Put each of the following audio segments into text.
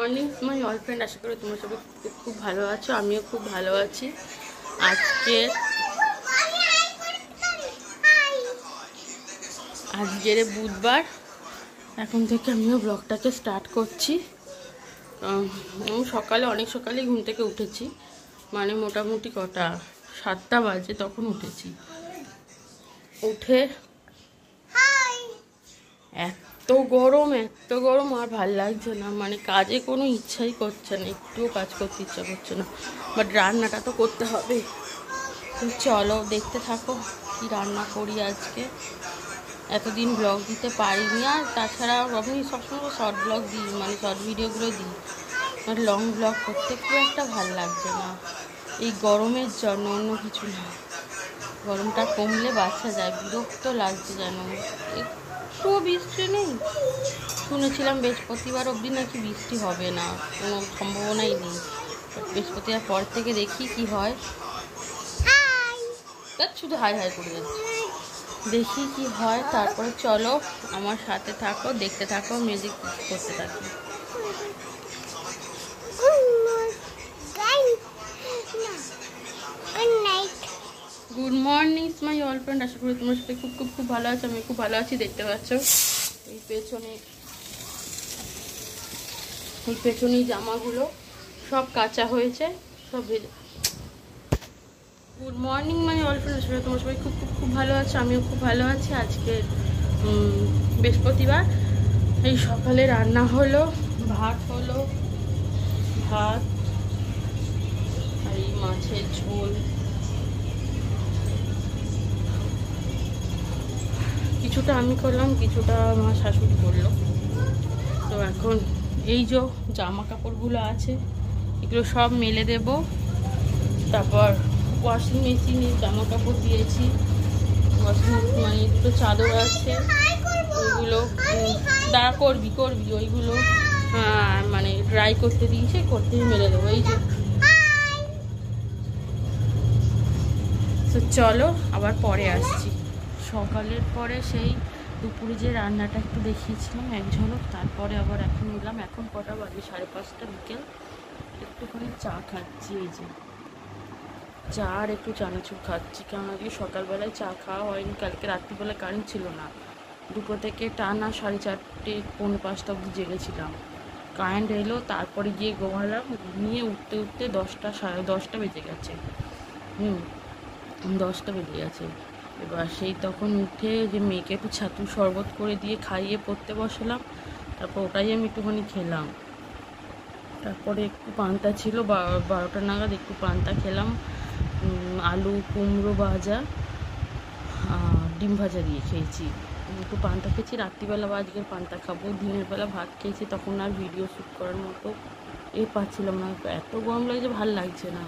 Morning my all friend, আশা করি তোমরা সবাই খুব ভালো আছো। আমিও খুব ভালো আছি। আজকের বুধবার, এখন থেকে আমিও ব্লগটাকে স্টার্ট করছি। সকালে অনেক সকালেই ঘুম থেকে উঠেছি, মানে মোটামুটি কটা 7টা বাজে তখন উঠেছি। উঠে এত গরম আর ভাল লাগছে না, মানে কাজে কোনো ইচ্ছাই করছে না, একটুও কাজ করতে ইচ্ছা করছে না। বাট রান্নাটা তো করতে হবে। চলো দেখতে থাকো কি রান্না করি আজকে। এতদিন ব্লগ দিতে পারিনি, আর তাছাড়া আমি সবসময় শর্ট ব্লগ দিই, মানে শর্ট ভিডিওগুলো দিই। আর লং ব্লগ করতে খুব একটা ভাল লাগছে না এই গরমের জন্য, অন্য কিছু না। গরমটা কমলে বাঁচা যায়, বিরক্ত লাগছে যেন। একটুও বৃষ্টি নেই। শুনেছিলাম বৃহস্পতিবার অবধি নাকি বৃষ্টি হবে না, কোনো সম্ভাবনাই নেই। বৃহস্পতিবার পর থেকে দেখি কি হয়। শুধু হাই হাই করে যাচ্ছে, দেখি কি হয়। তারপরে চলো আমার সাথে থাকো, দেখতে থাকো, মিউজিক করতে থাকি। Good morning my all friend, আশা করি তোমার সাথে খুব ভালো আছো। আমি খুব ভালো আছি। দেখতে পাচ্ছ এই পেছনে জামাগুলো সব কাঁচা হয়েছে, সব ভেজে। Good morning my all friend, আশা করি তোমার সবাই খুব ভালো আছো। আমিও খুব ভালো আছি। আজকে বৃহস্পতিবার। এই সকালে রান্না হলো ভাত আর এই মাছের ঝোল। কিছুটা আমি করলাম, কিছুটা আমার শাশুড়ি করলো। তো এখন এই যে জামা কাপড়গুলো আছে এগুলো সব মেলে দেব। তারপর ওয়াশিং মেশিনে জামা কাপড় দিয়েছি, মানে দুটো চাদর আছে, ওইগুলো দাঁড়া করবি ওইগুলো মানে ড্রাই করতে দিয়েছে, করতে মেলে দেবো। এই যে তো চলো আবার পরে আসছি। সকালের পরে সেই দুপুরে যে রান্নাটা একটু দেখিয়েছিলাম এক ঝলক, তারপরে আবার এখন এলাম। এখন কটা বাজে? 5:30 বিকেল। একটুখানি চা খাচ্ছি, এই যে চা আর একটু চানাচুর খাচ্ছি, কারণ আজকে সকালবেলায় চা খাওয়া হয়নি। কালকে রাত্রিবেলা কারেন্ট ছিল না, 2টো থেকে টানা 4:30 পৌনে 5টা অবধি জেগেছিলাম। কারেন্ট এলো, তারপরে গিয়ে ঘুমালাম। ঘুমিয়ে উঠতে 10টা 10:30 বেজে গেছে। 10টা বেজে গেছে। এবার সেই তখন উঠে যে মেয়েকে একটু ছাতুর শরবত করে দিয়ে খাইয়ে পড়তে বসালাম। তারপর ওটাই আমি একটুখানি খেলাম। তারপরে একটু পান্তা ছিল, 12টা নাগাদ একটু পান্তা খেলাম। আলু কুমড়ো ভাজা, ডিম ভাজা দিয়ে খেয়েছি। একটু পান্তা খেয়েছি। রাত্রিবেলা বা আজকের পান্তা খাবো। দিনের বেলা ভাত খেয়েছি, তখন আর ভিডিও শ্যুট করার মতো পাচ্ছিলাম না। এত গরম লাগছে, ভাল লাগছে না,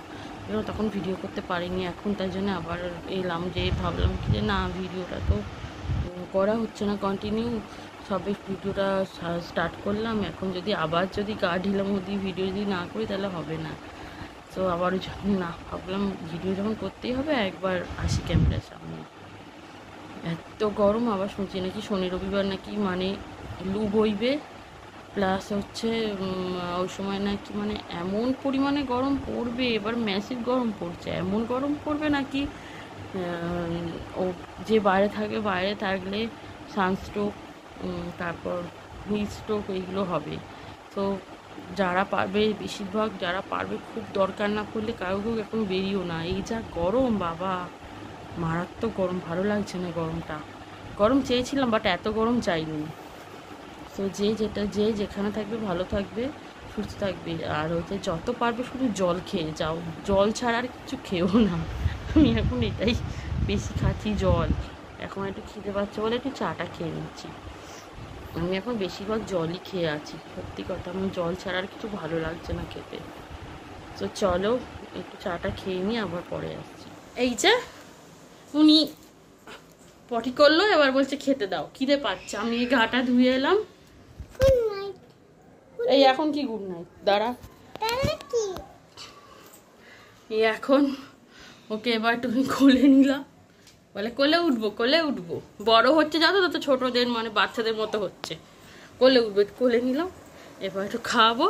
তখন ভিডিও করতে পারিনি। এখন তাই জন্য আবার এলাম, যে ভাবলাম কি যে না, ভিডিওটা তো করা হচ্ছে না কন্টিনিউ, সবে ভিডিওটা স্টার্ট করলাম। এখন আবার গা ঢিলাম দিয়ে ভিডিও যদি না করি তাহলে হবে না। তো আবার না, ভাবলাম ভিডিও যখন করতেই হবে একবার আসি ক্যামেরার সামনে। এত গরম, আবার শুনছি নাকি শনি রবিবার নাকি মানে লু বইবে, প্লাস হচ্ছে ওই সময় নাকি মানে এমন পরিমাণে গরম পড়বে। এবার ম্যাসিভ গরম পড়ছে, এমন গরম পড়বে নাকি ও যে বাইরে থাকলে সানস্ট্রোক, তারপর হিট স্ট্রোক এইগুলো হবে। তো যারা পারবে, বেশিরভাগ যারা পারবে, খুব দরকার না পড়লে কাউকেও এখন বেরিয়েও না। এই যা গরম, বাবা মারাত্মক গরম, ভালো লাগছে না গরমটা। গরম চেয়েছিলাম বাট এত গরম চাইনি। তো যে যেখানে থাকবে ভালো থাকবে, সুস্থ থাকবে। আর হচ্ছে যত পারবে শুধু জল খেয়ে যাও, জল ছাড়া আর কিছু খেও না। আমি এখন এটাই বেশি খাচ্ছি, জল। এখন একটু খিদে পাচ্ছে বলে একটু চাটা খেয়ে নিচ্ছি। আমি এখন বেশিরভাগ জলই খেয়ে আছি, সত্যি কথা। আমি জল ছাড়া আর কিছু ভালো লাগছে না খেতে। তো চলো একটু চাটা খেয়ে নিই, আবার পরে আসছি। এই যে উনি পটি করলো, এবার বলছে খেতে দাও, খিদে পাচ্ছে। আমি এই গাটা ধুয়ে এলাম। এই এখন কি গুড নাইট? দাঁড়া, এই এখন ওকে এবার তুমি কোলে নিলাম, বলে কোলে উঠবো। বড় হচ্ছে যত তত ছোটদের মানে বাচ্চাদের মতো হচ্ছে। কোলে উঠবে, কোলে নিলাম। এবার একটু খাওয়াবো,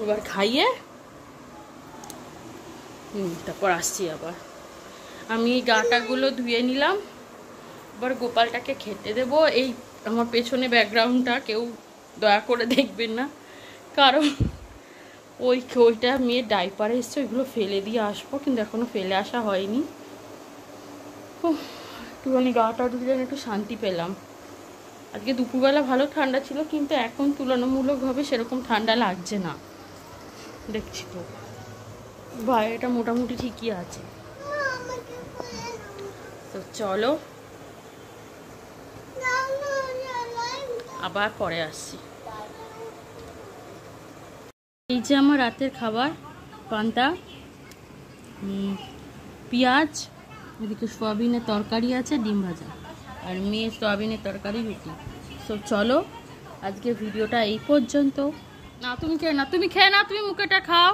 এবার খাইয়ে তারপর আসছি। আবার আমি গাটাগুলো ধুয়ে নিলাম, এবার গোপালটাকে খেতে দেবো। এই আমার পেছনে ব্যাকগ্রাউন্ডটা কেউ দয়া করে দেখবেন না, কারণ ওইটা মেয়ের ডাইপারে এসছে, ওইগুলো ফেলে দিয়ে আসবো, কিন্তু এখনো ফেলে আসা হয়নি। একটুখানি গাটা ধুয়ে একটু শান্তি পেলাম। আজকে দুপুরবেলা ভালো ঠান্ডা ছিল, কিন্তু এখন তুলনামূলকভাবে সেরকম ঠান্ডা লাগছে না, দেখছি তো বাইরেটা মোটামুটি ঠিকই আছে। তো চলো আবার পরে আসছি। এই যে আমার রাতের খাবার, পান্তা, পেঁয়াজ, এদিকে সোয়াবিনের তরকারি আছে, ডিম ভাজা, আর মেয়ে সোয়াবিনের তরকারি রুটি। তো চলো আজকে ভিডিওটা এই পর্যন্ত। না তুমি খেয়ে না, তুমি মুখেটা খাও।